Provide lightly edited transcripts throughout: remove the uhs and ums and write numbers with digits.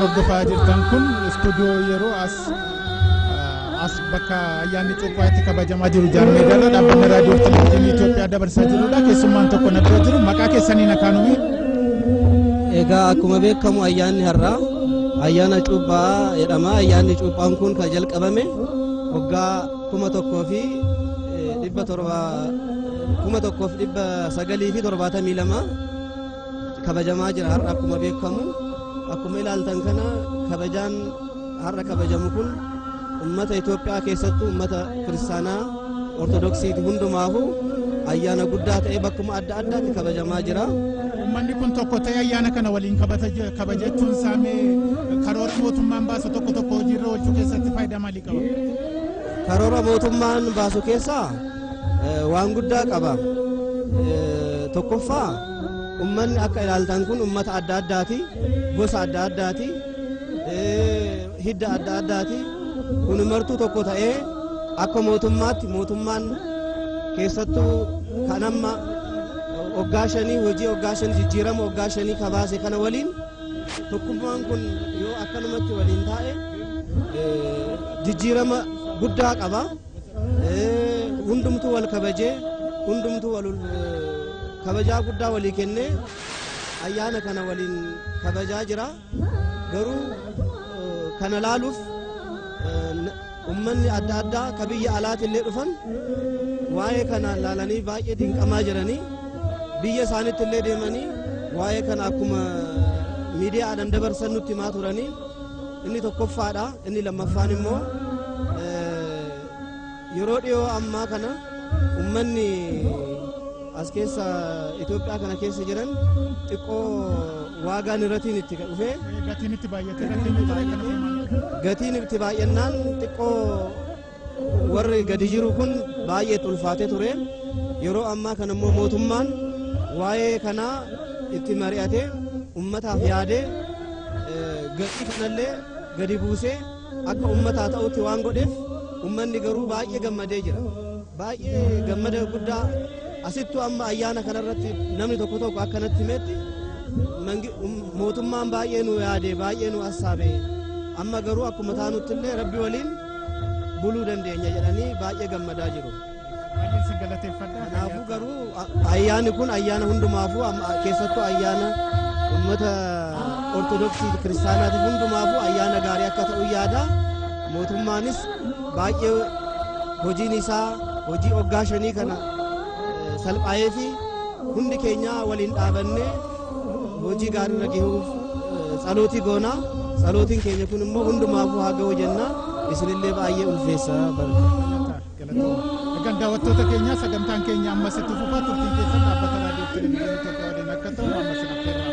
hordofaa jirtan kun studio yeroo as bakka ayyaanni cuuphaatti kabajamaa jiru jaarmeedhaan dhaabbanni raadiyoo televiizyinii Itoophiyaa dabarsaa jirudha. Keessummaan tokko na bira jiru maqaa keessanii na kaanumi. Egaa akkuma beekamu ayyaanni har'aa ayyaana cuuphaa jedhama. Ayyaanni cuuphaan kun kan jalqabame waggaa 1972 kabajamaa jira. Har'a akkuma beekamu akkuma ilaaltan kana kabajaan har'a kabajamu kun ummata Itoophiyaa keessattuu ummata kiristaanaa ortodoksiiti hundumaafu ayyaana guddaa ta'e bakkuma adda addaatti kabajamaa jira. Ummanni kun tokko ta'e ayyaana kana waliin kabajachuun saamee karoora mootummaan baasu tokko hojiirra oolchuu keessatti faayidaa maalii qaba? Karoora mootummaan baasu keessaa waan guddaa qaba. Tokkoffaa ummanni akka ilaaltan kun ummata adda addaati, gosa adda addaati, hidda adda addaati. Kun martuu tokko ta'ee akka mootummaatti mootummaan keessattuu kan amma waggaa 5 hojii waggaa 5 jijjiirama waggaa 5 kabaase kana waliin tokkummaan kun yoo akkanumatti waliin taa'e jijjiirama guddaa qaba. Hundumtuu wal kabajee hundumtuu wal kabajaa guddaa walii kennee ayyaana kana waliin kabajaa jira. Garuu kana laaluuf ummanni adda addaa ka biyya alaatillee dhufan waa'ee kana laalanii baay'ee dinqamaa jiranii biyya isaaniittillee deemanii waa'ee kana akkuma miidiyaadhaan dabarsan nutti himaa turanii inni tokkoffaadha. Inni lammaffaan immoo yeroo dhiyoo ammaa kana ummanni as keessa Itoophiyaa kana keessa jiran xiqqoo waagaan irratiin itti dhufee gatiin itti baay'annaan xiqqoo warri gadi jiru kun baay'ee ulfaatee ture. Yeroo ammaa kana immoo mootummaan waa'ee kanaa itti mari'atee ummataaf yaadee gatii kanallee gadi buusee akka ummataa ta'utti waan godheef ummanni garuu baay'ee gammadee jira. Baay'ee gammada guddaa asittuu amma ayyaana kanarratti namni tokko akkanatti himetti mootummaan baay'ee nu yaade baay'ee nu assaabe amma garuu akkuma taanuttillee rabbi waliin buluu dandeenya jedhanii baay'ee gammadaa jiru. Kanaafuu garuu ayyaanni kun ayyaana hundumaafuu keessattuu ayyaana ummata ortodoksii kiristaanaatiif hundumaafuu ayyaana gaarii akka ta'u yaada. Mootummaanis baay'ee hojiin isaa hojii waggaa 5 kana salphaa'ee fi hundi keenya waliin dhaabannee hojii gaarii irra gahuuf tsalootii goona. Tsalootiin keenya kun immoo hundumaafuu haa ga'u jenna. Isinillee baay'ee ulfeessa barka. Egaan daawwattoota keenya sagantaan keenya ammas itti fufaa turtiin keessa dhaabbata raadiyoo televiizyinii Itoophiyaa waliin akka ta'u ammas itti fufaa.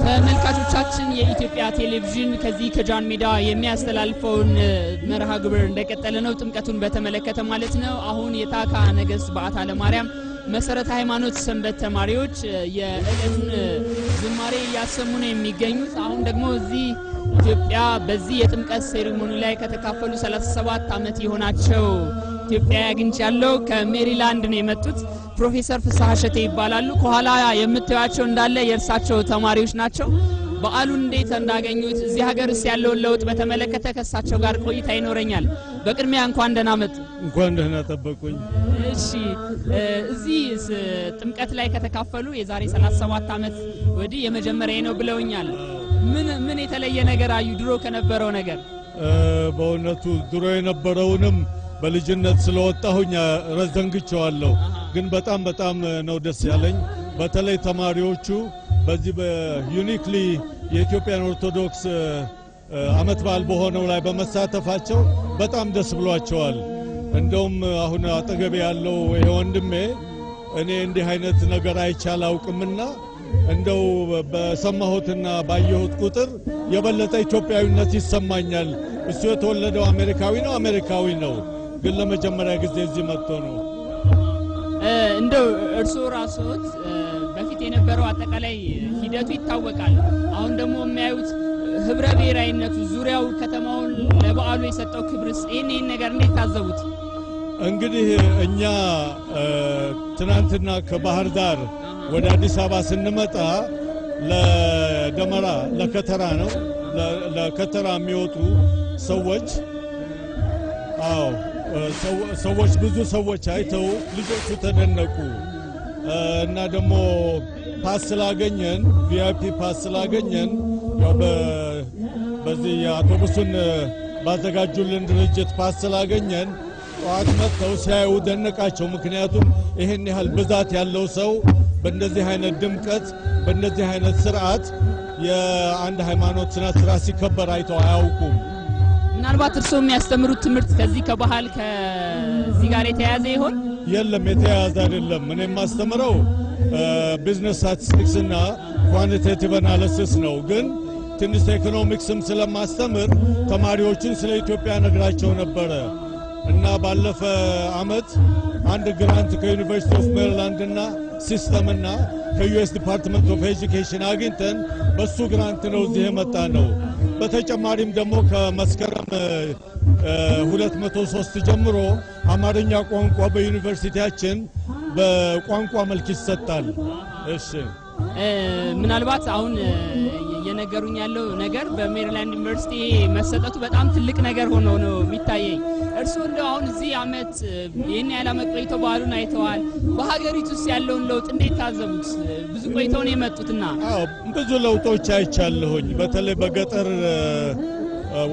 ተመልካቾቻችን የኢትዮጵያ ቴሌቪዥን ከዚህ ከጃን ሜዳ የሚያስተላልፈውን መርሃ ግብር እንደቀጠለ ነው ጥምቀቱን በተመለከተ ማለት ነው አሁን የታካ ነገስ በዓታ ለማርያም መሰረተ ሃይማኖት ሰንበት ተማሪዎች የእለቱን ዝማሬ ያሰሙ ነው የሚገኙት አሁን ደግሞ እዚህ ኢትዮጵያ በዚህ የጥምቀት ሴሪሞኒ ላይ ከተካፈሉ 37 ዓመት ይሆናቸው ኢትዮጵያ ያግኝቻለሁ ከሜሪላንድ ነው የመጡት ፕሮፌሰር ፍስሐ ሸቴ ይባላሉ ከኋላ የምታዩቸው እንዳለ የርሳቸው ተማሪዎች ናቸው በዓሉን እንዴት እንዳገኙት እዚህ ሀገርስ ያለው ለውጥ በተመለከተ ከሳቸው ጋር ቆይታ ይኖረኛል በቅድሚያ እንኳን ደህና መጡ እንኳን ደህና ተበቁኝ እሺ እዚህ ጥምቀት ላይ ከተካፈሉ የዛሬ 37 ዓመት ወዲህ የመጀመሪያ ነው ብለውኛል ምን የተለየ ነገር አዩ ድሮ ከነበረው ነገር በእውነቱ ድሮ የነበረውንም በልጅነት ስለወጣሁኝ ረዘንግቸዋለሁ ግን በጣም ነው ደስ ያለኝ በተለይ ተማሪዎቹ በዚህ በዩኒክሊ የኢትዮጵያን ኦርቶዶክስ አመት በዓል በሆነው ላይ በመሳተፋቸው በጣም ደስ ብሏቸዋል እንደውም አሁን አጠገቤ ያለው ወንድሜ እኔ እንዲህ አይነት ነገር አይቻላውቅምና እንደው በሰማሁትና ባየሁት ቁጥር የበለጠ ኢትዮጵያዊነት ይሰማኛል እሱ የተወለደው አሜሪካዊ ነው ግን ለመጀመሪያ ጊዜ እዚህ መጥቶ ነው እንደው እርሱ ራስዎት በፊት የነበረው አጠቃላይ ሂደቱ ይታወቃል አሁን ደግሞ የሚያዩት ህብረ ብሔራዊነቱ ዙሪያው ከተማውን ለበዓሉ የሰጠው ክብርስ ይሄን ነገር እንዴት ታዘቡት እንግዲህ እኛ ትናንትና ከባህር ዳር ወደ አዲስ አበባ ስንመጣ ለደመራ ለከተራ ነው ለከተራ የሚወጡ ሰዎች ብዙ ሰዎች አይተው ልጆቹ ተደነቁ እና ደግሞ ፓስ ስላገኘን ቪአይፒ ፓስ ስላገኘን ያው በዚህ አውቶቡሱን ባዘጋጁልን ድርጅት ፓስ ስላገኘን ጧት መጥተው ሲያዩ ደነቃቸው ምክንያቱም ይሄን ያህል ብዛት ያለው ሰው በእንደዚህ አይነት ድምቀት በእንደዚህ አይነት ስርዓት የአንድ ሃይማኖት ስርዓት ሲከበር አይተው አያውቁም ምናልባት እርሶ የሚያስተምሩት ትምህርት ከዚህ ከባህል ከዚህ ጋር የተያያዘ ይሆን የለም የተያያዘ አይደለም እኔ ማስተምረው ቢዝነስ ስታቲስቲክስ እና ኳንቲቴቲቭ አናሊሲስ ነው ግን ትንሽ ኢኮኖሚክስም ስለማስተምር ተማሪዎችን ስለ ኢትዮጵያ ነግራቸው ነበር እና ባለፈ አመት አንድ ግራንት ከዩኒቨርሲቲ ኦፍ ሜሪላንድ እና ሲስተም እና ከዩኤስ ዲፓርትመንት ኦፍ ኤጁኬሽን አግኝተን በሱ ግራንት ነው እዚህ የመጣ ነው በተጨማሪም ደግሞ ከመስከረም 203 ጀምሮ አማርኛ ቋንቋ በዩኒቨርሲቲያችን በቋንቋ መልክ ይሰጣል እሺ ምናልባት አሁን የነገሩኝ ያለው ነገር በሜሪላንድ ዩኒቨርሲቲ መሰጠቱ በጣም ትልቅ ነገር ሆኖ ነው የሚታየኝ እርሱ እንደው አሁን እዚህ አመት የኛ ያላመቆይቶ በዓሉን አይተዋል በሀገሪቱስ ያለውን ለውጥ እንዴት ታዘቡት ብዙ ቆይተው ነው የመጡትና ብዙ ለውጦች አይቻለሁኝ በተለይ በገጠር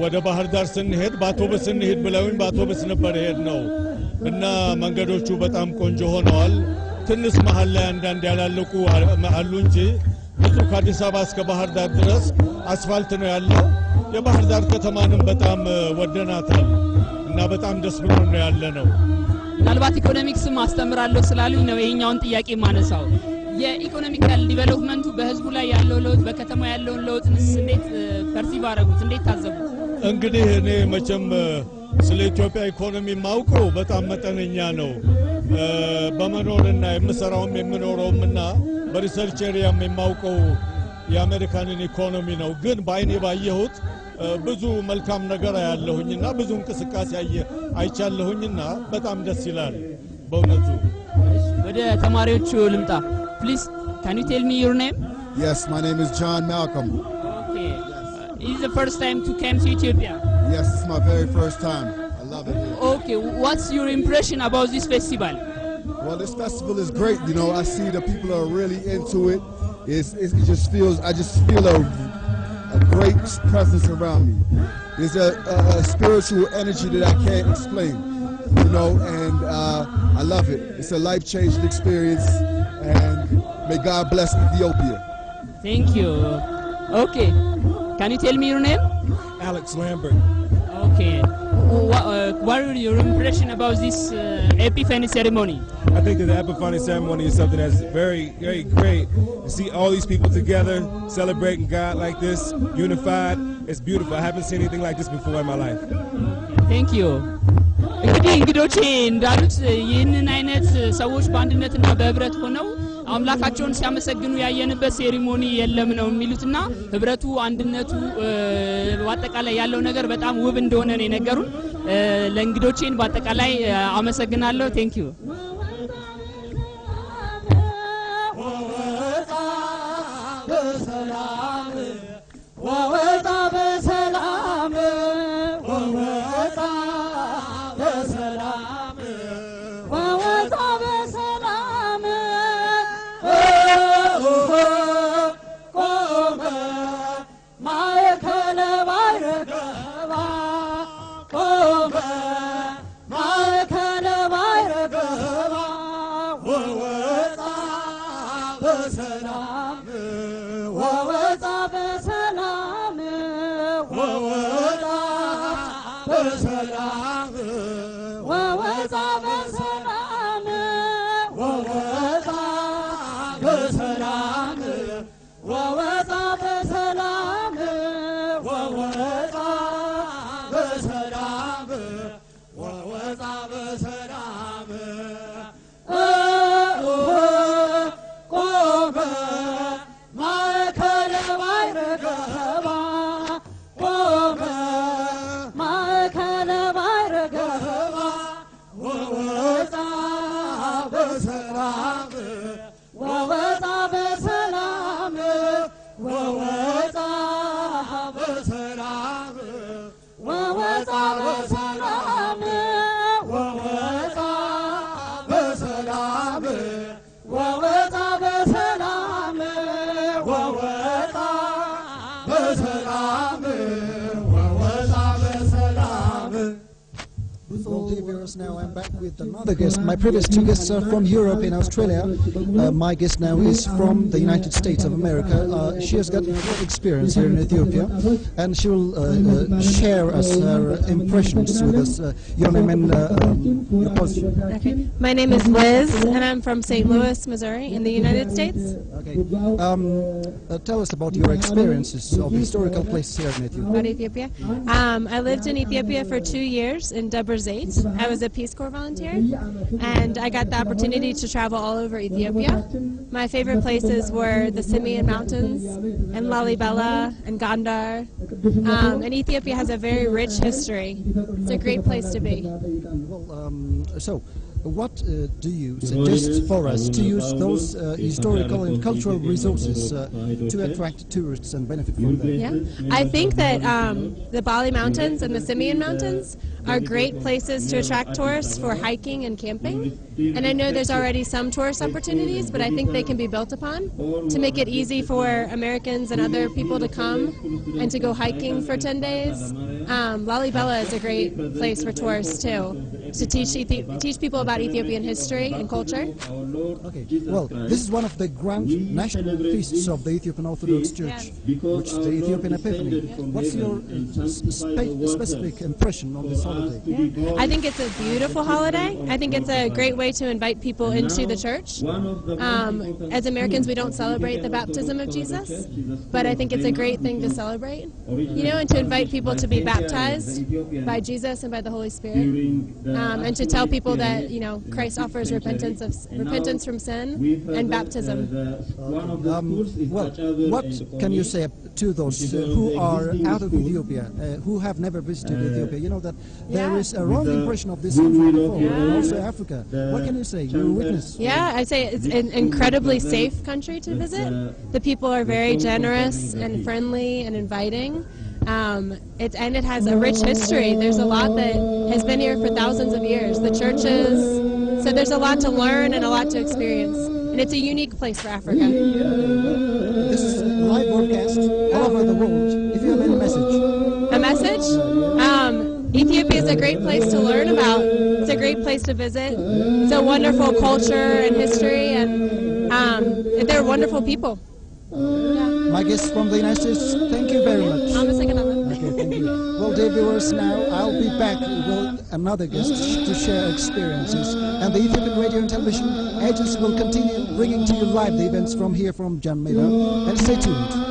ወደ ባህር ዳር ስንሄድ በአውቶቡስ ስንሄድ ብለውኝ በአውቶቡስ ነበር ሄድነው እና መንገዶቹ በጣም ቆንጆ ሆነዋል ትንሽ መሃል ላይ አንዳንድ ያላለቁ አሉ እንጂ ብዙ ከአዲስ አበባ እስከ ባህር ዳር ድረስ አስፋልት ነው ያለው የባህር ዳር ከተማንም በጣም ወደናታል እና በጣም ደስ ብሎን ነው ያለነው ምናልባት ኢኮኖሚክስም አስተምራለሁ ስላሉኝ ነው ይሄኛውን ጥያቄ ማነሳው የኢኮኖሚካል ዲቨሎፕመንቱ በህዝቡ ላይ ያለው ለውጥ በከተማ ያለውን ለውጥንስ እንዴት ፐርሲቭ አደረጉት እንዴት ታዘቡት እንግዲህ እኔ መቼም ስለ ኢትዮጵያ ኢኮኖሚ ማውቀው በጣም መጠነኛ ነው በመኖርና የምኖረውምና በሪሰርች ኤሪያም የማውቀው የአሜሪካንን ኢኮኖሚ ነው ግን በአይኔ ባየሁት ብዙ መልካም ነገር ያለሁኝና ብዙ እንቅስቃሴ አይቻለሁኝና በጣም ደስ ይላል በእውነቱ ወደ ተማሪዎቹ ልምጣ please can you tell me your name yes my name is John Malcolm okay is the first time to come to Ethiopia yes it's my very first time I love it here. okay what's your impression about this festival well this festival is great you know I see the people are really into it it just feels I just feel a great presence around me there's a spiritual energy that I can't explain you know and I love it it's a life-changing experience and may God bless Ethiopia thank you okay can you tell me your name Alex Lambert okay what are your impression about this Epiphany ceremony I think that the Epiphany ceremony is something that's very very great to see all these people together celebrating God like this unified it's beautiful I haven't seen anything like this before in my life thank you እንግዲህ እንዳሉት ይህንን አይነት ሰዎች በአንድነትና በህብረት ሆነው አምላካቸውን ሲያመሰግኑ ያየንበት ሴሪሞኒ የለም ነው የሚሉትና ህብረቱ አንድነቱ በአጠቃላይ ያለው ነገር በጣም ውብ እንደሆነ ነው የነገሩን። ለእንግዶቼን በአጠቃላይ አመሰግናለሁ። ቴንክ ዩ። Now I'm back with another guest. My previous two guests are from Europe and Australia. My guest now is from the United States of America. She has got a lot of experience here in Ethiopia, and she will share us her impressions with us. Your name and your position. Okay. My name is Liz, and I'm from St. Louis, Missouri, in the United States. Okay. Tell us about your experiences of historical places here in Ethiopia. About Ethiopia. I lived in Ethiopia for 2 years in Debre Zeit. I was a Peace Corps volunteer, and I got the opportunity to travel all over Ethiopia. My favorite places were the Simeon Mountains and Lalibela and Gondar. And Ethiopia has a very rich history. It's a great place to be. Well, what do you suggest for us to use those historical and cultural resources to attract tourists and benefit from them? Yeah, I think that the Bali Mountains and the Simeon Mountains are great places to attract tourists for hiking and camping. And I know there's already some tourist opportunities, but I think they can be built upon to make it easy for Americans and other people to come and to go hiking for 10 days. Lalibela is a great place for tourists too, to teach people about Ethiopian history and culture. Okay, well, this is one of the grand national feasts of the Ethiopian Orthodox Church, which is the Ethiopian Epiphany. What's your specific impression on this holiday? I think it's a beautiful holiday. I think it's a great way to invite people into the church. As Americans, we don't celebrate the baptism of Jesus, but I think it's a great thing to celebrate, and to invite people to be baptized by Jesus and by the Holy Spirit, and to tell people that, Christ offers repentance from sin and baptism. Well, what can you say to those who are out of Ethiopia, who have never visited Ethiopia? You know that there is a wrong impression of this country before, and also Africa. What can you say? You're a witness. Yeah, I say it's an incredibly safe country to visit. The people are very generous and friendly and inviting. It has a rich history. There's a lot that has been here for thousands of years. The churches, so there's a lot to learn and a lot to experience. And it's a unique place for Africa. This is a live broadcast all over the world. If you have any message. A message? Ethiopia is a great place to learn about. It's a great place to visit. It's a wonderful culture and history, and they're wonderful people. My guests from the United States, thank you very much. Okay, thank you. Well, dear viewers, now I'll be back with another guest to share experiences. And the Ethiopian Radio and Television agency will continue bringing to you live the events from here from Jan Meda. And stay tuned.